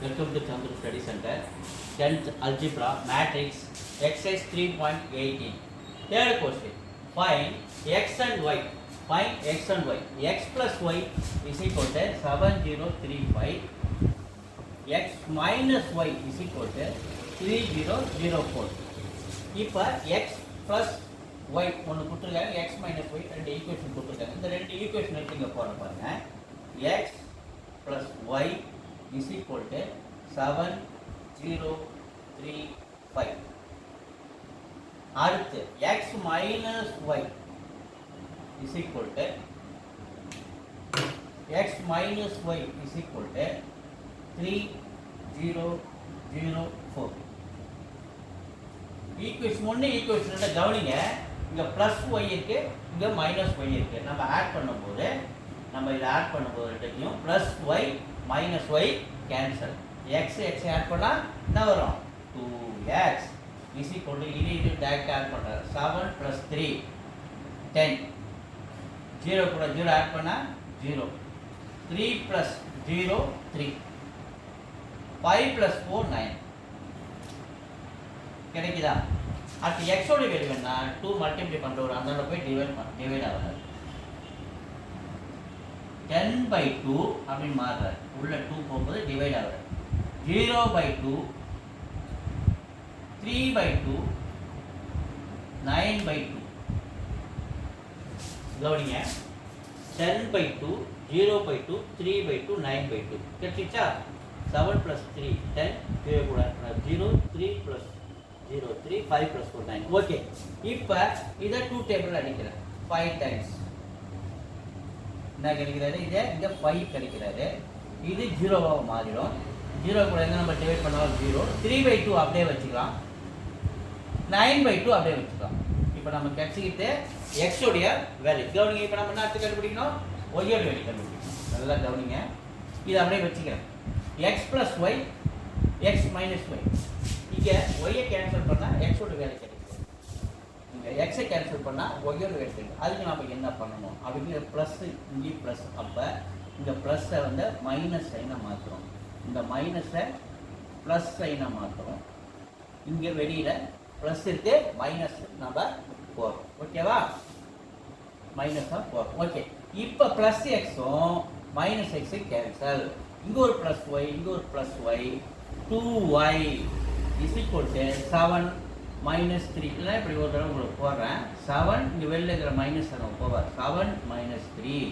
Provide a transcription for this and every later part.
Welcome to Chandru Study Center. 10th Algebra Matrix Exercise 3.18. Third question. Find x and y. Find x and y. X plus y is equal to 7035. X minus y is equal to 3004. இப்போ x plus y ஒன்று கொடுத்துருக்காங்க, x minus y ரெண்டு equation கொடுத்துருக்காங்க. இந்த ரெண்டு equation எடுத்து இங்கே போட பாருங்க. x plus y is equal to 7035. அடுத்து x minus y is equal to x minus y is equal to 3004. Equation 1 equation 2 கவனிங்க. இங்க பிளஸ் y இருக்கு, இங்க மைனஸ் y இருக்கு. நம்ம ஆட் பண்ணும்போது ரெண்டையும் plus y minus y cancel. x add பண்ணா என்ன வரும்? 2x is equal to இது டைரக்ட் ஆட் பண்றாரு. 7 plus 3 10. 0 கூட 0 ஆட் பண்ணா 0. 3 plus 0 3. 5 plus 4 9. கிடைக்குதா? அடுத்து x ஓட வேல்யூ என்ன? 2 மல்டிப்ளை பண்றோம், அதனால போய் டிவைட் ஆகுது. 10/2 அப்படின்னு மாறுறாரு. உள்ள 2 போகும்போது டிவைட் ஆகுது. 0/2 3/2 9/2. கவனிங்க. 10/2 0/2 3/2 9/2 கிடைச்சிச்சா? 7 plus 3 10 0 கூட 0 3 plus 0 3 5 plus 4 9. ஓகே, இப்போ இதை 2 டேபிள் அடிக்கிறேன். 5 times என்ன கிடைக்கிறாரு? இதை இங்கே 5 கிடைக்கிறாரு. இது 0வாக மாறிடும். 0 கூட எங்கே நம்ம டிவைட் பண்ணாலும் 0. 3/2 அப்படியே வச்சுக்கலாம். 9/2 அப்படியே வச்சுக்கலாம். இப்போ நம்ம கிடைச்சிக்கிட்டு x உடைய வேல்யூ கவனிங்க. இப்போ நம்ம என்ன அடுத்து கண்டுபிடிக்கணும்? y உடைய வேல்யூ கண்டுபிடிக்கணும். நல்லா கவனிங்க. இதை அப்படியே வச்சுக்கிறேன். x plus y x minus y. இங்கே y கேன்சல் பண்ணால் x உடைய வேல்யூ கிடைக்கும். இங்கே x கேன்சல் பண்ணால் y உடைய வேல்யூ கிடைக்கும். அதுக்கு நம்ம என்ன பண்ணணும்? அப்படிங்கிற ப்ளஸ் இங்கே ப்ளஸ். அப்போ இந்த ப்ளஸ்ஸை வந்து மைனஸ் சைனை மாற்றுறோம். இந்த மைனஸை ப்ளஸ் சைனை மாற்றுறோம். இங்கே வெளியில் ப்ளஸ் இருக்கு, மைனஸ் நம்ம போகிறோம். ஓகேவா? மைனஸாக போகிறோம். ஓகே, இப்போ ப்ளஸ் எக்ஸும் மைனஸ் எக்ஸும் கேன்சல். இங்கே ஒரு ப்ளஸ் ஒய், இங்கே ஒரு plus y. 2y is equal to 7 minus 3. இல்லை இப்படி ஒரு தடவை உங்களுக்கு போடுறேன். 7 இங்கே வெளியில் இருக்கிற மைனஸ் நம்ம போவார். 7 minus 3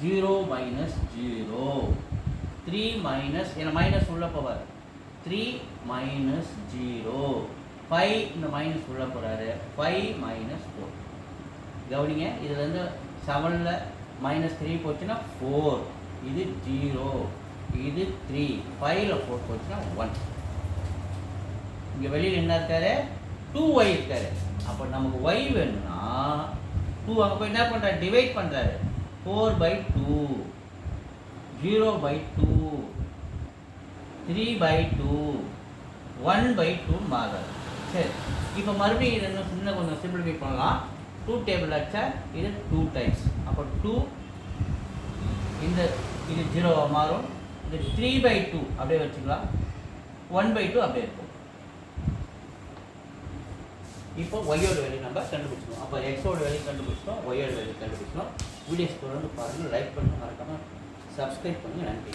0 minus 0 3 minus ஏன்னா மைனஸ் உள்ளே போவார். 3 minus 0 5 இந்த மைனஸ் உள்ளே போகிறாரு. 5 minus 4. கவனிங்க, இதுலேருந்து 7ல் மைனஸ் 3 போச்சுன்னா 4. இது 0, இது 3. 5ல் 4 போச்சுன்னா 1. இங்கே வெளியில் என்ன இருக்காரு? 2y இருக்காரு. அப்போ நமக்கு y வேணும்னா 2 அங்கே போய் என்ன பண்ணுறாரு? டிவைட் பண்ணுறாரு. 4/2 0/2 3/2 1/2 மாறுறாரு. சரி, இப்போ மறுபடியும் இது இன்னும் கொஞ்சம் சிம்பிளிஃபை பண்ணலாம். 2 டேபிள் அடிச்சா இது 2 டைம்ஸ். அப்போ 2 இந்த இது 0 மாறும். இது 3/2 அப்படியே வச்சுக்கலாம். 1/2 அப்படியே இருக்கும். இப்போ ஒய்யோட வேல்யூ நம்ம கண்டுபிடிச்சோம். அப்போ எக்ஸோட வேல்யூ கண்டுபிடிச்சோம், ஒய்யோட வேல்யூ கண்டுபிடிச்சோம். வீடியோஸ் தொடர்ந்து பாருங்கள், லைக் பண்ணுங்கள், மறக்காமல் சப்ஸ்கிரைப் பண்ணுங்கள். நன்றி.